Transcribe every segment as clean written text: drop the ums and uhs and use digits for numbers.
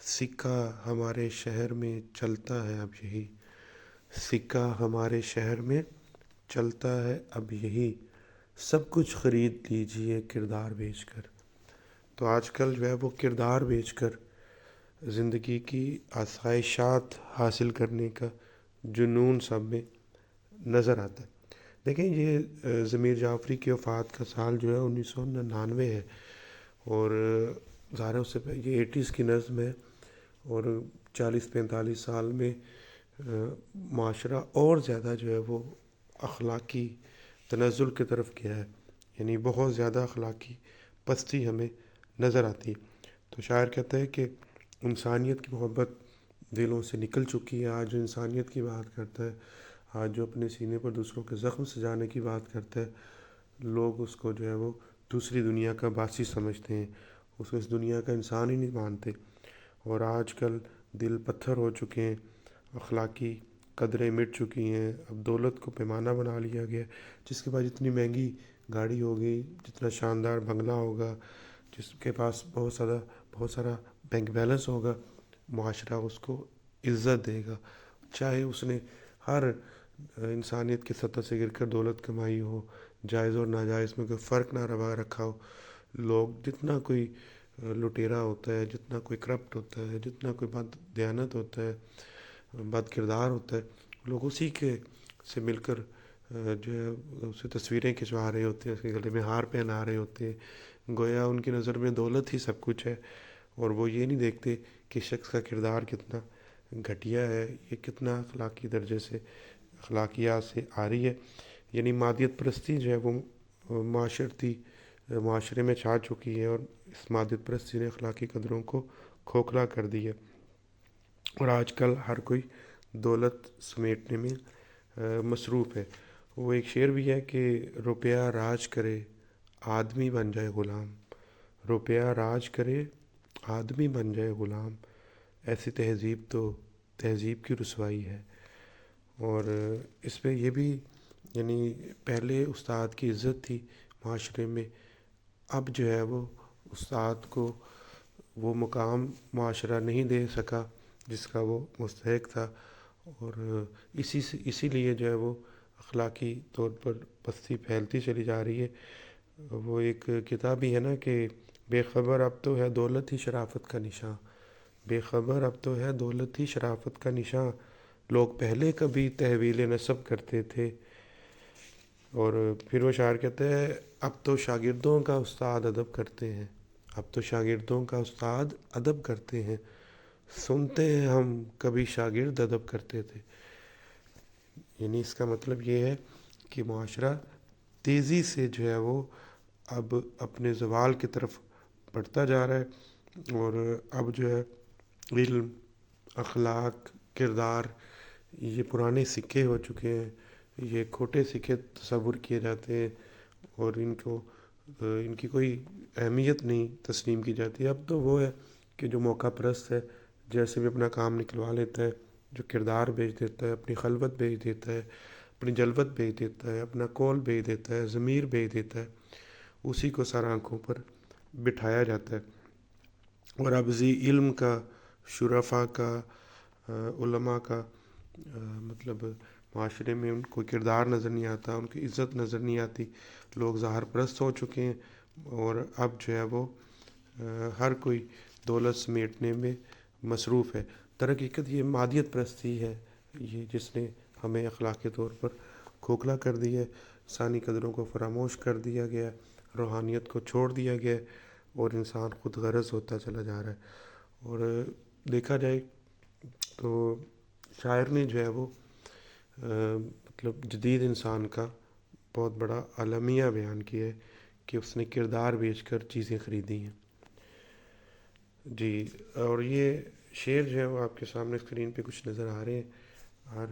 سکہ ہمارے شہر میں چلتا ہے اب یہی، سکہ ہمارے شہر میں چلتا ہے اب یہی، سب کچھ خرید لیجئے کردار بیچ کر۔ تو آج کل جو ہے وہ کردار بیچ کر زندگی کی آسائشات حاصل کرنے کا جنون سب میں نظر آتا ہے۔ دیکھیں یہ ضمیر جعفری کی وفات کا سال جو ہے 1999 ہے، اور ظاہر ہے اس سے یہ 80s کی نظم ہے، اور 40-45 سال میں معاشرہ اور زیادہ جو ہے وہ اخلاقی تنزل کی طرف گیا ہے، یعنی بہت زیادہ اخلاقی پستی ہمیں نظر آتی ہے۔ تو شاعر کہتا ہے کہ انسانیت کی محبت دلوں سے نکل چکی ہے۔ آج جو انسانیت کی بات کرتا ہے، آج جو اپنے سینے پر دوسروں کے زخم سجانے کی بات کرتا ہے، لوگ اس کو جو ہے وہ دوسری دنیا کا باسی سمجھتے ہیں، اس کو اس دنیا کا انسان ہی نہیں مانتے، اور آج کل دل پتھر ہو چکے ہیں، اخلاقی قدریں مٹ چکی ہیں۔ اب دولت کو پیمانہ بنا لیا گیا، جس کے پاس جتنی مہنگی گاڑی ہوگی، جتنا شاندار بنگلہ ہوگا، جس کے پاس بہت سارا بینک بیلنس ہوگا، معاشرہ اس کو عزت دے گا، چاہے اس نے ہر انسانیت کی سطح سے گر کر دولت کمائی ہو، جائز اور ناجائز میں کوئی فرق نہ رکھا ہو۔ لوگ جتنا کوئی لٹیرا ہوتا ہے، جتنا کوئی کرپٹ ہوتا ہے، جتنا کوئی بد دیانت ہوتا ہے، بد کردار ہوتا ہے، لوگ اسی کے سے مل کر جو ہے اسے تصویریں کھنچوا رہے ہوتے ہیں، اس کے گلے میں ہار پہنا رہے ہوتے ہیں، گویا ان کی نظر میں دولت ہی سب کچھ ہے، اور وہ یہ نہیں دیکھتے کہ شخص کا کردار کتنا گھٹیا ہے، یہ کتنا اخلاقی درجے سے اخلاقیات سے آ رہی ہے۔ یعنی مادیت پرستی جو ہے وہ معاشرے میں چھا چکی ہے، اور اس مادیت پرستی نے اخلاقی قدروں کو کھوکھلا کر دی ہے، اور آج کل ہر کوئی دولت سمیٹنے میں مصروف ہے۔ وہ ایک شعر بھی ہے کہ روپیہ راج کرے آدمی بن جائے غلام، روپیہ راج کرے آدمی بن جائے غلام، ایسی تہذیب تو تہذیب کی رسوائی ہے۔ اور اس پہ یہ بھی، یعنی پہلے استاد کی عزت تھی معاشرے میں، اب جو ہے وہ استاد کو وہ مقام معاشرہ نہیں دے سکا جس کا وہ مستحق تھا، اور اسی لیے جو ہے وہ اخلاقی طور پر پستی پھیلتی چلی جا رہی ہے۔ وہ ایک کتاب بھی ہے نا کہ بے خبر اب تو ہے دولت ہی شرافت کا نشاں، بے خبر اب تو ہے دولت ہی شرافت کا نشاں، لوگ پہلے کبھی تحویل نسب کرتے تھے۔ اور پھر وہ شاعر کہتے ہیں اب تو شاگردوں کا استاد ادب کرتے ہیں، اب تو شاگردوں کا استاد ادب کرتے ہیں، سنتے ہیں ہم کبھی شاگرد ادب کرتے تھے۔ یعنی اس کا مطلب یہ ہے کہ معاشرہ تیزی سے جو ہے وہ اب اپنے زوال کی طرف بڑھتا جا رہا ہے، اور اب جو ہے علم، اخلاق، کردار یہ پرانے سکے ہو چکے ہیں، یہ کھوٹے سکے تصور کیے جاتے ہیں، اور ان کی کوئی اہمیت نہیں تسلیم کی جاتی۔ اب تو وہ ہے کہ جو موقع پرست ہے، جیسے بھی اپنا کام نکلوا لیتا ہے، جو کردار بیچ دیتا ہے، اپنی خلوت بیچ دیتا ہے، اپنی جلوت بیچ دیتا ہے، اپنا قول بیچ دیتا ہے، ضمیر بیچ دیتا ہے، اسی کو سر آنکھوں پر بٹھایا جاتا ہے۔ اور اب ذی علم کا، شرفا کا، علماء کا مطلب معاشرے میں ان کو کردار نظر نہیں آتا، ان کی عزت نظر نہیں آتی، لوگ ظاہر پرست ہو چکے ہیں، اور اب جو ہے وہ ہر کوئی دولت سمیٹنے میں مصروف ہے۔ در حقیقت یہ مادیت پرستی ہے، یہ جس نے ہمیں اخلاقی طور پر کھوکھلا کر دیا ہے، انسانی قدروں کو فراموش کر دیا گیا، روحانیت کو چھوڑ دیا گیا، اور انسان خود غرض ہوتا چلا جا رہا ہے۔ اور دیکھا جائے تو شاعر نے جو ہے وہ مطلب جدید انسان کا بہت بڑا المیہ بیان کیا ہے کہ اس نے کردار بیچ کر چیزیں خریدی ہیں۔ جی، اور یہ شعر جو ہے وہ آپ کے سامنے اسکرین پہ کچھ نظر آ رہے ہیں، ہر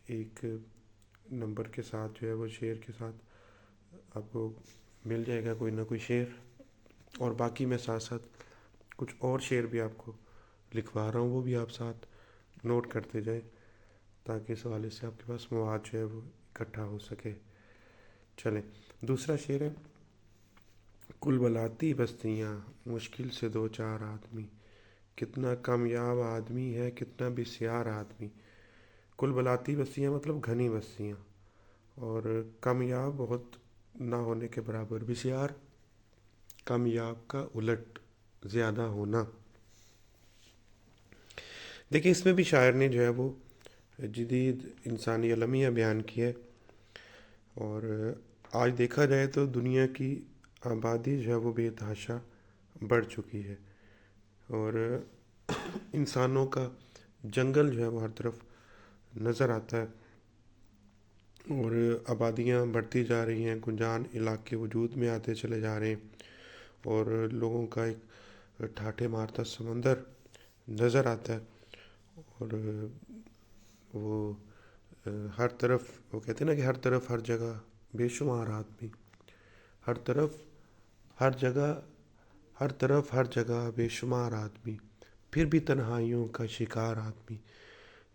ایک نمبر کے ساتھ جو ہے وہ شعر کے ساتھ آپ کو مل جائے گا کوئی نہ کوئی شعر، اور باقی میں ساتھ ساتھ کچھ اور شعر بھی آپ کو لکھوا رہا ہوں، وہ بھی آپ ساتھ نوٹ کرتے جائیں تاکہ اس حوالے سے آپ کے پاس مواد جو ہے وہ اکٹھا ہو سکے۔ چلیں، دوسرا شعر ہے کل بلاتی بستیاں مشکل سے دو چار آدمی، کتنا کامیاب آدمی ہے، کتنا بسیار آدمی. کل بلاتی بستیاں مطلب گھنی بستیاں، اور کامیاب بہت نہ ہونے کے برابر، بسیار کامیاب کا الٹ زیادہ ہونا. دیکھیں اس میں بھی شاعر نے جو ہے وہ جدید انسانی المیہ بیان کی ہے. اور آج دیکھا جائے تو دنیا کی آبادی جو ہے وہ بے تحاشا بڑھ چکی ہے، اور انسانوں کا جنگل جو ہے وہ ہر طرف نظر آتا ہے، اور آبادیاں بڑھتی جا رہی ہیں، گنجان علاقے وجود میں آتے چلے جا رہے ہیں، اور لوگوں کا ایک ٹھاٹھے مارتا سمندر نظر آتا ہے. اور وہ ہر طرف، وہ کہتے ہیں نا کہ ہر طرف ہر جگہ بے شمار آدمی، ہر طرف ہر جگہ، ہر طرف ہر جگہ بے شمار آدمی، پھر بھی تنہائیوں کا شکار آدمی.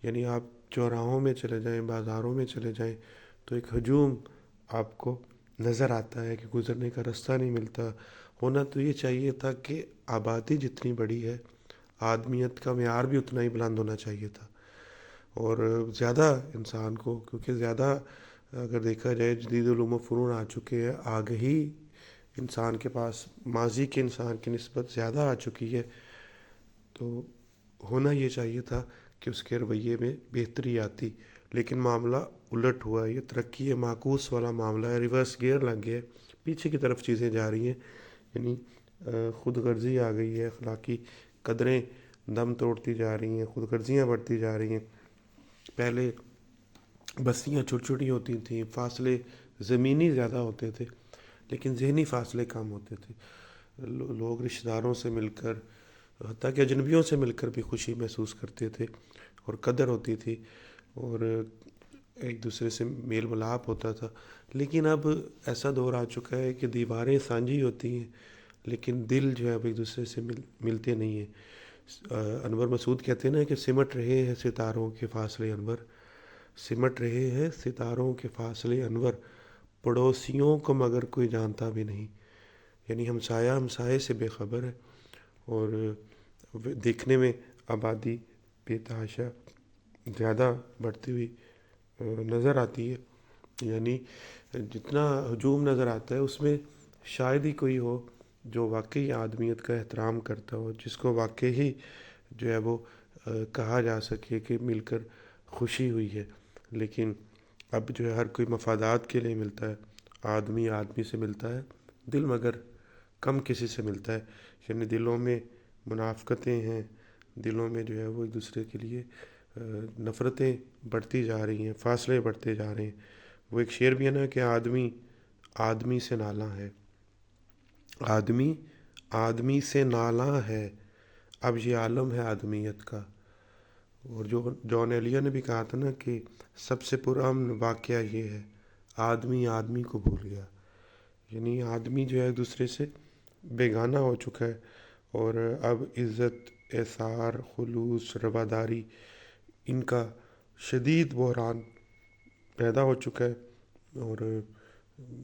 یعنی آپ چوراہوں میں چلے جائیں، بازاروں میں چلے جائیں تو ایک ہجوم آپ کو نظر آتا ہے کہ گزرنے کا راستہ نہیں ملتا. ہونا تو یہ چاہیے تھا کہ آبادی جتنی بڑی ہے، آدمیت کا معیار بھی اتنا ہی بلند ہونا چاہیے تھا. اور زیادہ انسان کو، کیونکہ زیادہ اگر دیکھا جائے جدید علوم و فنون آ چکے ہیں، آگہی انسان کے پاس ماضی کے انسان کی نسبت زیادہ آ چکی ہے، تو ہونا یہ چاہیے تھا کہ اس کے رویے میں بہتری آتی. لیکن معاملہ الٹ ہوا ہے، یہ ترقی معکوس والا معاملہ ہے، ریورس گیئر لگ گیا ہے، پیچھے کی طرف چیزیں جا رہی ہیں. یعنی خود غرضی آ گئی ہے، اخلاقی قدریں دم توڑتی جا رہی ہیں، خود غرضیاں بڑھتی جا رہی ہیں. پہلے بستیاں چھوٹی چھوٹی ہوتی تھیں، فاصلے زمینی زیادہ ہوتے تھے لیکن ذہنی فاصلے کم ہوتے تھے. لوگ رشتہ داروں سے مل کر، حتیٰ کہ اجنبیوں سے مل کر بھی خوشی محسوس کرتے تھے، اور قدر ہوتی تھی، اور ایک دوسرے سے میل ملاپ ہوتا تھا. لیکن اب ایسا دور آ چکا ہے کہ دیواریں سانجھی ہوتی ہیں لیکن دل جو ہے اب ایک دوسرے سے ملتے نہیں ہیں. انور مسعود کہتے ہیں نا کہ سمٹ رہے ہیں ستاروں کے فاصلے انور، سمٹ رہے ہیں ستاروں کے فاصلے انور، پڑوسیوں کو مگر کوئی جانتا بھی نہیں. یعنی ہمسایہ ہمسائے سے بے خبر ہے، اور دیکھنے میں آبادی بے تحاشا زیادہ بڑھتی ہوئی نظر آتی ہے. یعنی جتنا ہجوم نظر آتا ہے اس میں شاید ہی کوئی ہو جو واقعی آدمیت کا احترام کرتا ہو، جس کو واقعی جو ہے وہ کہا جا سکے کہ مل کر خوشی ہوئی ہے. لیکن اب جو ہے ہر کوئی مفادات کے لیے ملتا ہے، آدمی آدمی سے ملتا ہے، دل مگر کم کسی سے ملتا ہے. یعنی دلوں میں منافقتیں ہیں، دلوں میں جو ہے وہ ایک دوسرے کے لیے نفرتیں بڑھتی جا رہی ہیں، فاصلے بڑھتے جا رہے ہیں. وہ ایک شعر بھی ہے نا کہ آدمی آدمی سے نالاں ہے، آدمی آدمی سے نالاں ہے، اب یہ عالم ہے آدمیت کا. اور جو جان ایلیا نے بھی کہا تھا نا کہ سب سے پرامن واقعہ یہ ہے، آدمی آدمی کو بھول گیا. یعنی آدمی جو ہے ایک دوسرے سے بیگانہ ہو چکا ہے، اور اب عزت، احسار، خلوص، رواداری، ان کا شدید بحران پیدا ہو چکا ہے. اور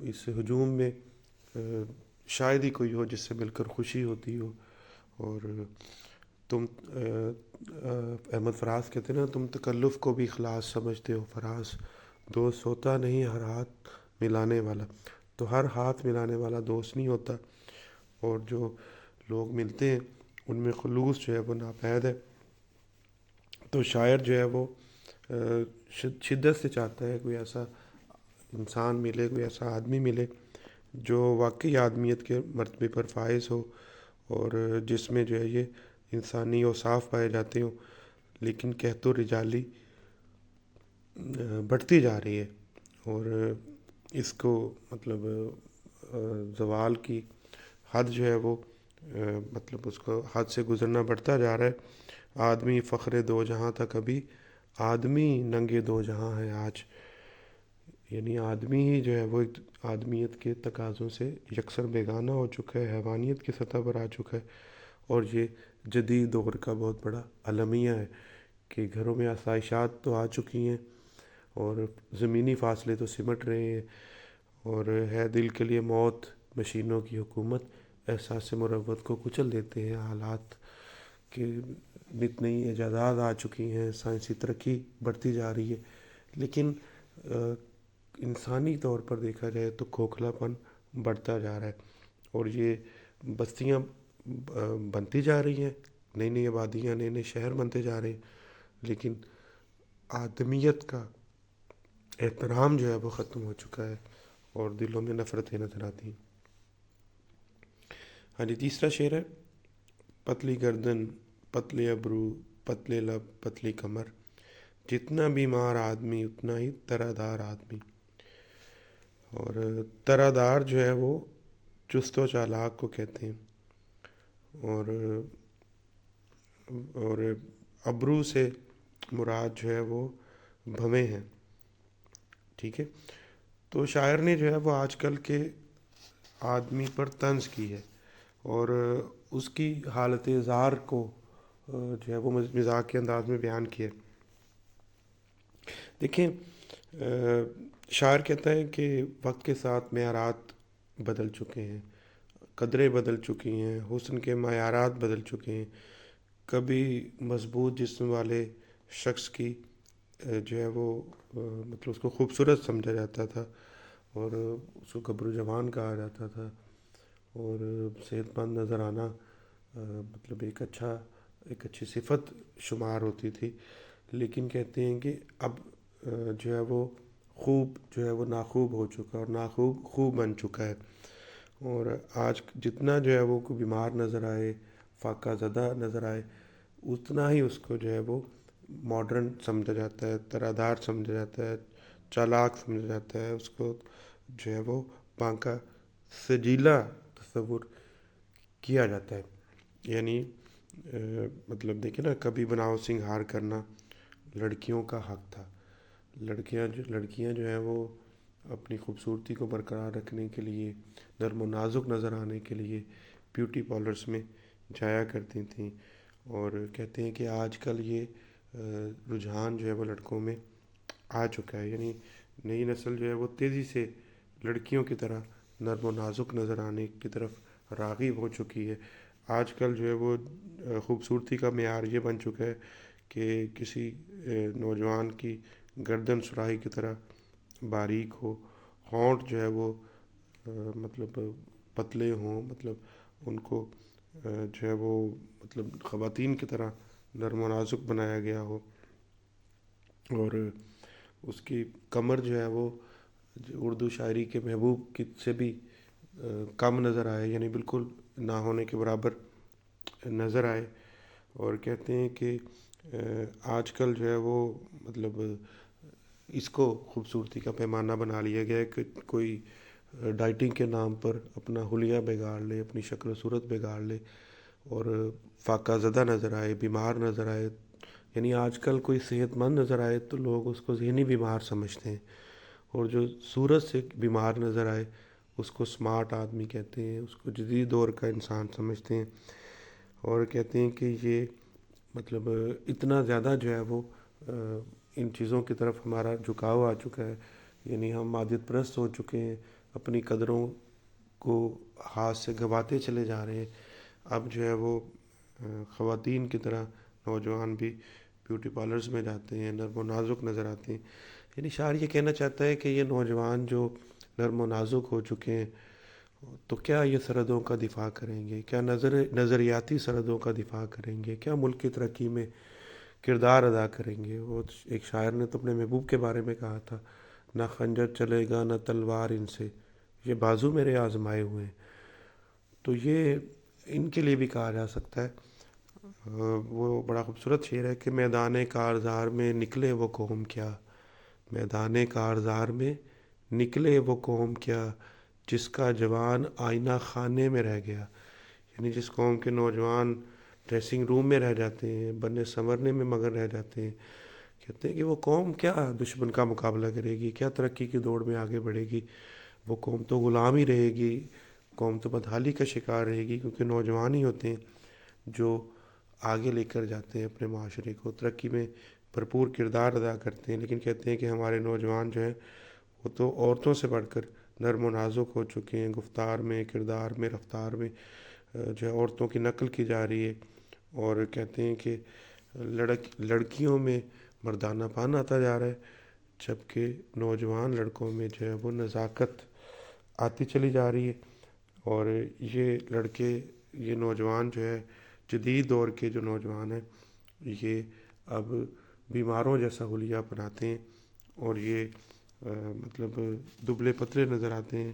اس ہجوم میں شاید ہی کوئی ہو جس سے مل کر خوشی ہوتی ہو. اور تم احمد فراز کہتے ہیں نا، تم تکلف کو بھی اخلاص سمجھتے ہو فراز، دوست ہوتا نہیں ہر ہاتھ ملانے والا. تو ہر ہاتھ ملانے والا دوست نہیں ہوتا، اور جو لوگ ملتے ہیں ان میں خلوص جو ہے وہ ناپید ہے. تو شاعر جو ہے وہ شدت سے چاہتا ہے کوئی ایسا انسان ملے، کوئی ایسا آدمی ملے جو واقعی آدمیت کے مرتبے پر فائز ہو، اور جس میں جو ہے یہ انسانی اوصاف پائے جاتے ہوں. لیکن قحط و رجالی بڑھتی جا رہی ہے، اور اس کو مطلب زوال کی حد جو ہے وہ مطلب اس کو حد سے گزرنا بڑھتا جا رہا ہے. آدمی فخر دو جہاں تھا کبھی، آدمی ننگے دو جہاں ہے آج. یعنی آدمی ہی جو ہے وہ ایک آدمیت کے تقاضوں سے یکسر بیگانہ ہو چکا ہے، حیوانیت کی سطح پر آ چکا ہے. اور یہ جدید دور کا بہت بڑا المیہ ہے کہ گھروں میں آسائشات تو آ چکی ہیں، اور زمینی فاصلے تو سمٹ رہے ہیں، اور ہے دل کے لیے موت مشینوں کی حکومت. احساس مروت کو کچل دیتے ہیں حالات کہ نت نئی ایجادات آ چکی ہیں، سائنسی ترقی بڑھتی جا رہی ہے، لیکن انسانی طور پر دیکھا جائے تو کھوکھلاپن بڑھتا جا رہا ہے، اور یہ بستیاں بنتی جا رہی ہیں، نئی نئی آبادیاں، نئے نئے شہر بنتے جا رہے ہیں، لیکن آدمیت کا احترام جو ہے وہ ختم ہو چکا ہے، اور دلوں میں نفرتیں نظر آتی ہیں۔ ہاں جی، تیسرا شعر ہے: پتلی گردن، پتلے ابرو، پتلے لب، پتلی کمر، جتنا بیمار آدمی اتنا ہی ترادار آدمی۔ اور ترادار جو ہے وہ چست و چالاک کو کہتے ہیں، اور ابرو سے مراد جو ہے وہ بھویں ہیں، ٹھیک ہے۔ تو شاعر نے جو ہے وہ آج کل کے آدمی پر طنز کی ہے، اور اس کی حالت زار کو جو ہے وہ مزاح کے انداز میں بیان کیا ہے۔ دیکھیں، شاعر کہتا ہے کہ وقت کے ساتھ معیارات بدل چکے ہیں، قدریں بدل چکی ہیں، حسن کے معیارات بدل چکے ہیں۔ کبھی مضبوط جسم والے شخص کی جو ہے وہ مطلب اس کو خوبصورت سمجھا جاتا تھا، اور اس کو گبرو جوان کہا جاتا تھا، اور صحت مند نظر آنا مطلب ایک اچھی صفت شمار ہوتی تھی۔ لیکن کہتے ہیں کہ اب جو ہے وہ خوب جو ہے وہ ناخوب ہو چکا، اور ناخوب خوب بن چکا ہے، اور آج جتنا جو ہے وہ کوئی بیمار نظر آئے، فاقہ زدہ نظر آئے، اتنا ہی اس کو جو ہے وہ ماڈرن سمجھا جاتا ہے، ترادار سمجھا جاتا ہے، چالاک سمجھا جاتا ہے، اس کو جو ہے وہ بانکا سجیلا تصور کیا جاتا ہے۔ یعنی مطلب دیکھیں نا، کبھی بناؤ سنگھار کرنا لڑکیوں کا حق تھا۔ لڑکیاں جو ہیں وہ اپنی خوبصورتی کو برقرار رکھنے کے لیے، نرم و نازک نظر آنے کے لیے بیوٹی پارلرز میں جایا کرتی تھیں، اور کہتے ہیں کہ آج کل یہ رجحان جو ہے وہ لڑکوں میں آ چکا ہے۔ یعنی نئی نسل جو ہے وہ تیزی سے لڑکیوں کی طرح نرم و نازک نظر آنے کی طرف راغب ہو چکی ہے۔ آج کل جو ہے وہ خوبصورتی کا معیار یہ بن چکا ہے کہ کسی نوجوان کی گردن سراہی کی طرح باریک ہو، ہونٹ جو ہے وہ مطلب پتلے ہوں، مطلب ان کو جو ہے وہ مطلب خواتین کی طرح نرم و نازک بنایا گیا ہو، اور اس کی کمر جو ہے وہ اردو شاعری کے محبوب کی سے بھی کم نظر آئے، یعنی بالکل نہ ہونے کے برابر نظر آئے۔ اور کہتے ہیں کہ آج کل جو ہے وہ مطلب اس کو خوبصورتی کا پیمانہ بنا لیا گیا ہے کہ کوئی ڈائٹنگ کے نام پر اپنا حلیہ بگاڑ لے، اپنی شکل و صورت بگاڑ لے، اور فاقہ زدہ نظر آئے، بیمار نظر آئے۔ یعنی آج کل کوئی صحت مند نظر آئے تو لوگ اس کو ذہنی بیمار سمجھتے ہیں، اور جو صورت سے بیمار نظر آئے اس کو سمارٹ آدمی کہتے ہیں، اس کو جدید دور کا انسان سمجھتے ہیں، اور کہتے ہیں کہ یہ مطلب اتنا زیادہ جو ہے وہ ان چیزوں کی طرف ہمارا جھکاؤ آ چکا ہے، یعنی ہم مادیت پرست ہو چکے ہیں، اپنی قدروں کو ہاتھ سے گنواتے چلے جا رہے ہیں۔ اب جو ہے وہ خواتین کی طرح نوجوان بھی بیوٹی پارلرز میں جاتے ہیں، نرم و نازک نظر آتے ہیں۔ یعنی شاعر یہ کہنا چاہتا ہے کہ یہ نوجوان جو نرم و نازک ہو چکے ہیں تو کیا یہ سرحدوں کا دفاع کریں گے؟ کیا نظریاتی سرحدوں کا دفاع کریں گے؟ کیا ملک کی ترقی میں کردار ادا کریں گے؟ وہ ایک شاعر نے تو اپنے محبوب کے بارے میں کہا تھا: نہ خنجر چلے گا نہ تلوار ان سے، یہ بازو میرے آزمائے ہوئے ہیں۔ تو یہ ان کے لیے بھی کہا جا سکتا ہے۔ وہ بڑا خوبصورت شعر ہے کہ میدان کارزار میں نکلے وہ قوم کیا، میدان کارزار میں نکلے وہ قوم کیا، جس کا جوان آئینہ خانے میں رہ گیا۔ یعنی جس قوم کے نوجوان ڈریسنگ روم میں رہ جاتے ہیں، بننے سنورنے میں مگن رہ جاتے ہیں، کہتے ہیں کہ وہ قوم کیا دشمن کا مقابلہ کرے گی، کیا ترقی کی دوڑ میں آگے بڑھے گی؟ وہ قوم تو غلام ہی رہے گی، قوم تو بدحالی کا شکار رہے گی، کیونکہ نوجوان ہی ہوتے ہیں جو آگے لے کر جاتے ہیں اپنے معاشرے کو، ترقی میں بھرپور کردار ادا کرتے ہیں۔ لیکن کہتے ہیں کہ ہمارے نوجوان جو ہیں وہ تو عورتوں سے بڑھ کر نرم و نازک ہو چکے ہیں، گفتار میں، کردار میں، رفتار میں جو ہے عورتوں کی نقل کی جا رہی ہے، اور کہتے ہیں کہ لڑکیوں میں مردانہ پن آتا جا رہا ہے، جبکہ نوجوان لڑکوں میں جو ہے وہ نزاکت آتی چلی جا رہی ہے۔ اور یہ نوجوان جو ہے، جدید دور کے جو نوجوان ہیں، یہ اب بیماروں جیسا حلیہ اپناتے ہیں، اور یہ مطلب دبلے پتلے نظر آتے ہیں۔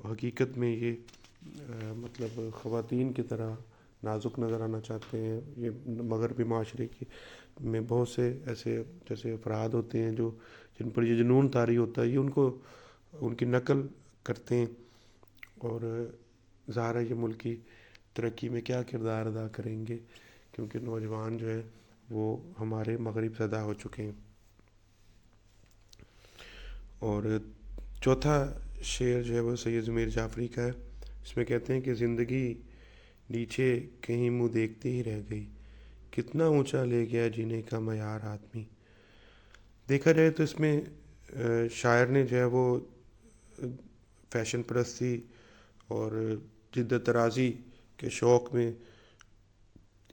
حقیقت میں یہ مطلب خواتین کی طرح نازک نظر آنا چاہتے ہیں۔ یہ مغربی معاشرے میں بہت سے ایسے جیسے افراد ہوتے ہیں جن پر یہ جنون طاری ہوتا ہے، یہ ان کی نقل کرتے ہیں، اور ظاہر ہے یہ ملک کی ترقی میں کیا کردار ادا کریں گے، کیونکہ نوجوان جو ہے وہ ہمارے مغرب زدہ ہو چکے ہیں۔ اور چوتھا شعر جو ہے وہ سید ضمیر جعفری کا ہے۔ اس میں کہتے ہیں کہ زندگی نیچے کہیں منہ دیکھتے ہی رہ گئی، کتنا اونچا لے گیا جینے کا معیار آدمی۔ دیکھا جائے تو اس میں شاعر نے جو ہے وہ فیشن پرستی اور جدت طرازی کے شوق میں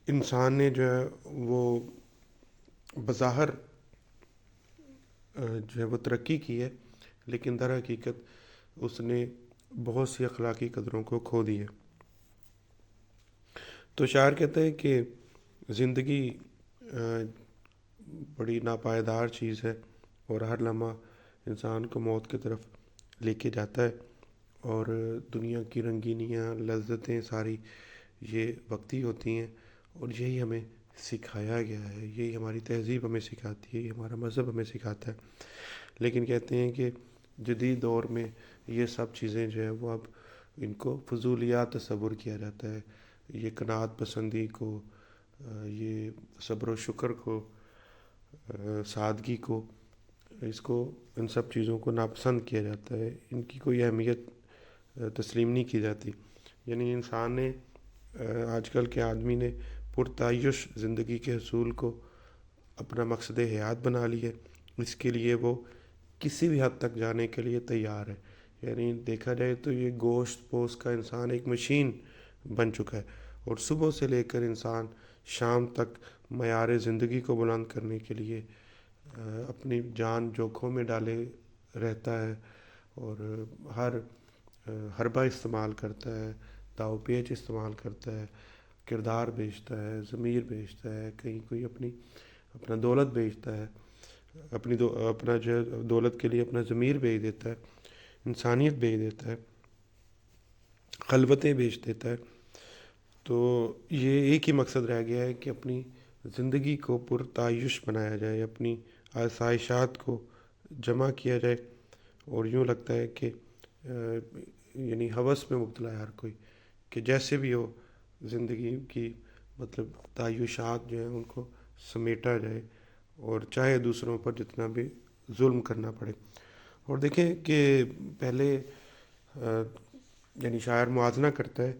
انسان نے جو ہے وہ بظاہر جو ہے وہ ترقی کی ہے، لیکن در حقیقت اس نے بہت سی اخلاقی قدروں کو کھو دی ہے۔ تو شاعر کہتا ہے کہ زندگی بڑی ناپائیدار چیز ہے، اور ہر لمحہ انسان کو موت کی طرف لے کے جاتا ہے، اور دنیا کی رنگینیاں، لذتیں ساری یہ وقتی ہوتی ہیں، اور یہی ہمیں سکھایا گیا ہے، یہی ہماری تہذیب ہمیں سکھاتی ہے، یہ ہمارا مذہب ہمیں سکھاتا ہے۔ لیکن کہتے ہیں کہ جدید دور میں یہ سب چیزیں جو ہے وہ اب ان کو فضولیات تصور کیا جاتا ہے، یہ قناعت پسندی کو، یہ صبر و شکر کو، سادگی کو، ان سب چیزوں کو ناپسند کیا جاتا ہے، ان کی کوئی اہمیت تسلیم نہیں کی جاتی۔ یعنی انسان نے آج کل کے آدمی نے پرتعیش زندگی کے حصول کو اپنا مقصد حیات بنا لی ہے، اس کے لیے وہ کسی بھی حد تک جانے کے لیے تیار ہے۔ یعنی دیکھا جائے تو یہ گوشت پوش کا انسان ایک مشین بن چکا ہے، اور صبح سے لے کر انسان شام تک معیار زندگی کو بلند کرنے کے لیے اپنی جان جوکھوں میں ڈالے رہتا ہے، اور ہر حربہ استعمال کرتا ہے، داؤ پیچ استعمال کرتا ہے، کردار بیچتا ہے، ضمیر بیچتا ہے، کہیں کوئی اپنا دولت بیچتا ہے، اپنا جو ہے دولت کے لیے اپنا ضمیر بیچ دیتا ہے، انسانیت بیچ دیتا ہے، خلوتیں بیچ دیتا ہے۔ تو یہ ایک ہی مقصد رہ گیا ہے کہ اپنی زندگی کو پرتعیش بنایا جائے، اپنی آسائشات کو جمع کیا جائے، اور یوں لگتا ہے کہ یعنی ہوس میں مبتلا ہے ہر کوئی، کہ جیسے بھی ہو زندگی کی مطلب تعیشات جو ہیں ان کو سمیٹا جائے، اور چاہے دوسروں پر جتنا بھی ظلم کرنا پڑے۔ اور دیکھیں کہ پہلے یعنی شاعر موازنہ کرتا ہے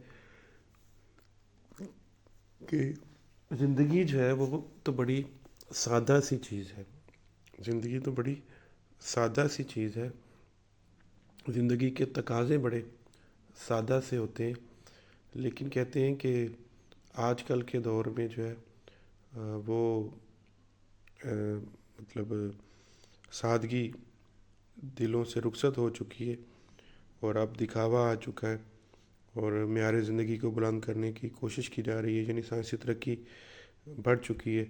کہ زندگی جو ہے وہ تو بڑی سادہ سی چیز ہے، زندگی تو بڑی سادہ سی چیز ہے، زندگی کے تقاضے بڑے سادہ سے ہوتے ہیں، لیکن کہتے ہیں کہ آج کل کے دور میں جو ہے وہ مطلب سادگی دلوں سے رخصت ہو چکی ہے، اور اب دکھاوا آ چکا ہے، اور معیار زندگی کو بلند کرنے کی کوشش کی جا رہی ہے، یعنی سائنسی ترقی بڑھ چکی ہے۔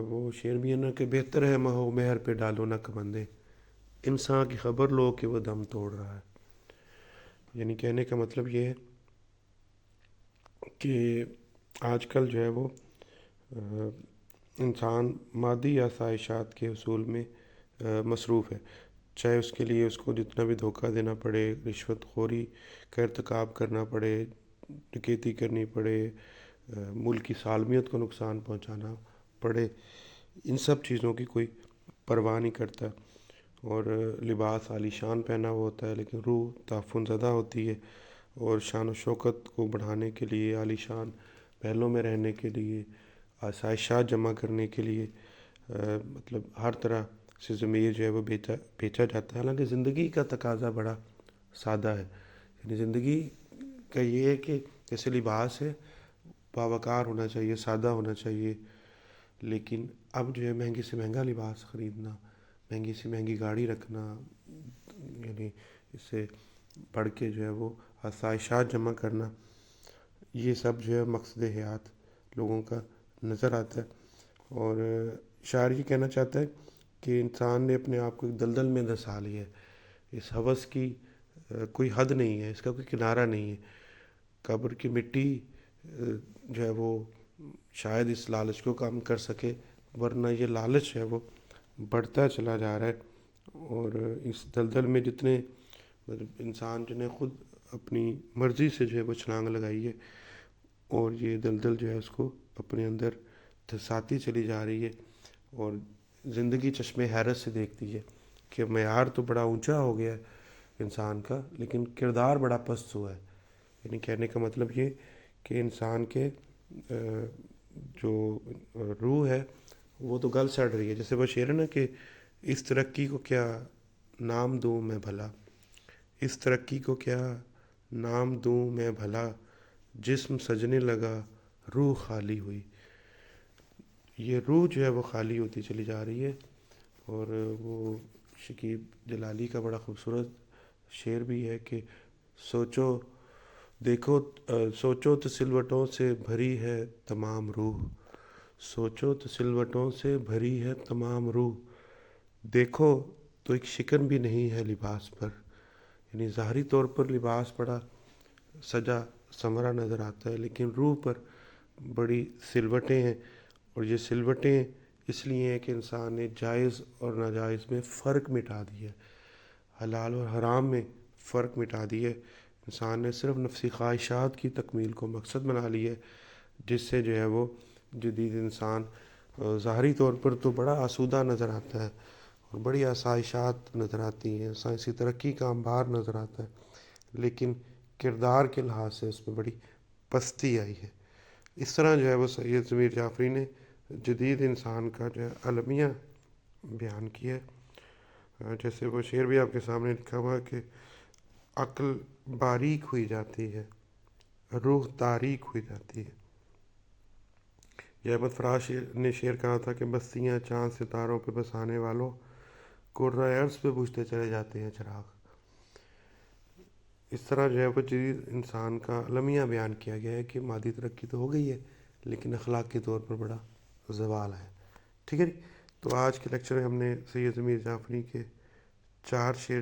وہ شعر بھی ہے نا کہ بہتر ہے مہو مہر پہ ڈالو نہ کمندے، انسان کی خبر لو کہ وہ دم توڑ رہا ہے۔ یعنی کہنے کا مطلب یہ ہے کہ آج کل جو ہے وہ انسان مادی آسائشات کے حصول میں مصروف ہے، چاہے اس کے لیے اس کو جتنا بھی دھوکہ دینا پڑے، رشوت خوری کا ارتکاب کرنا پڑے، ڈکیتی کرنی پڑے، ملک کی سالمیت کو نقصان پہنچانا پڑے، ان سب چیزوں کی کوئی پرواہ نہیں کرتا، اور لباس عالی شان پہنا ہوا ہوتا ہے، لیکن روح تعفن زدہ ہوتی ہے، اور شان و شوکت کو بڑھانے کے لیے، عالی شان پہلوں میں رہنے کے لیے، آسائشات جمع کرنے کے لیے مطلب ہر طرح سے ضمیر جو ہے وہ بیچا جاتا ہے، حالانکہ زندگی کا تقاضا بڑا سادہ ہے۔ یعنی زندگی کا یہ ہے کہ جیسے لباس ہے، باوقار ہونا چاہیے، سادہ ہونا چاہیے، لیکن اب جو ہے مہنگی سے مہنگا لباس خریدنا، مہنگی سے مہنگی گاڑی رکھنا، یعنی اس سے پڑھ کے جو ہے وہ آسائشات جمع کرنا، یہ سب جو ہے مقصد حیات لوگوں کا نظر آتا ہے۔ اور شاعر یہ کہنا چاہتا ہے کہ انسان نے اپنے آپ کو ایک دلدل میں دھسا لیا ہے، اس ہوس کی کوئی حد نہیں ہے، اس کا کوئی کنارہ نہیں ہے۔ قبر کی مٹی جو ہے وہ شاید اس لالچ کو کم کر سکے، ورنہ یہ لالچ ہے وہ بڑھتا چلا جا رہا ہے۔ اور اس دلدل میں جتنے انسان جنہیں خود اپنی مرضی سے جو ہے وہ چھلانگ لگائی ہے، اور یہ دلدل جو ہے اس کو اپنے اندر دھساتی چلی جا رہی ہے، اور زندگی چشم حیرت سے دیکھتی ہے کہ معیار تو بڑا اونچا ہو گیا ہے انسان کا، لیکن کردار بڑا پست ہوا ہے۔ یعنی کہنے کا مطلب یہ کہ انسان کے جو روح ہے وہ تو گل سڑ رہی ہے۔ جیسے وہ شعر ہے نا کہ اس ترقی کو کیا نام دوں میں بھلا، اس ترقی کو کیا نام دوں میں بھلا، جسم سجنے لگا روح خالی ہوئی۔ یہ روح جو ہے وہ خالی ہوتی چلی جا رہی ہے۔ اور وہ شکیب جلالی کا بڑا خوبصورت شعر بھی ہے کہ سوچو دیکھو سوچو تو سلوٹوں سے بھری ہے تمام روح، سوچو تو سلوٹوں سے بھری ہے تمام روح، دیکھو تو ایک شکن بھی نہیں ہے لباس پر۔ یعنی ظاہری طور پر لباس بڑا سجا سنورا نظر آتا ہے، لیکن روح پر بڑی سلوٹیں ہیں، اور یہ سلوٹیں اس لیے ہیں کہ انسان نے جائز اور ناجائز میں فرق مٹا دیا ہے، حلال اور حرام میں فرق مٹا دیا ہے۔ انسان نے صرف نفسی خواہشات کی تکمیل کو مقصد بنا لیا ہے، جس سے جو ہے وہ جدید انسان ظاہری طور پر تو بڑا آسودہ نظر آتا ہے، اور بڑی آسائشات نظر آتی ہیں، سائنسی ترقی کا انبار نظر آتا ہے، لیکن کردار کے لحاظ سے اس میں بڑی پستی آئی ہے۔ اس طرح جو ہے وہ سید ضمیر جعفری نے جدید انسان کا جو ہے المیہ بیان کیا ہے۔ جیسے وہ شعر بھی آپ کے سامنے لکھا ہوا ہے کہ عقل باریک ہوئی جاتی ہے، روح تاریک ہوئی جاتی ہے۔ یہ احمد فراز نے شعر کہا تھا کہ بستیاں چاند ستاروں پہ بسانے والوں، کرۂ ارض پہ بجھتے چلے جاتے ہیں چراغ۔ اس طرح جو ہے وہ جدید انسان کا المیہ بیان کیا گیا ہے کہ مادی ترقی تو ہو گئی ہے، لیکن اخلاقی طور پر بڑا زوال ہے۔ ٹھیک ہے جی، تو آج کے لیکچر میں ہم نے سید ضمیر جعفری کے 4 شعر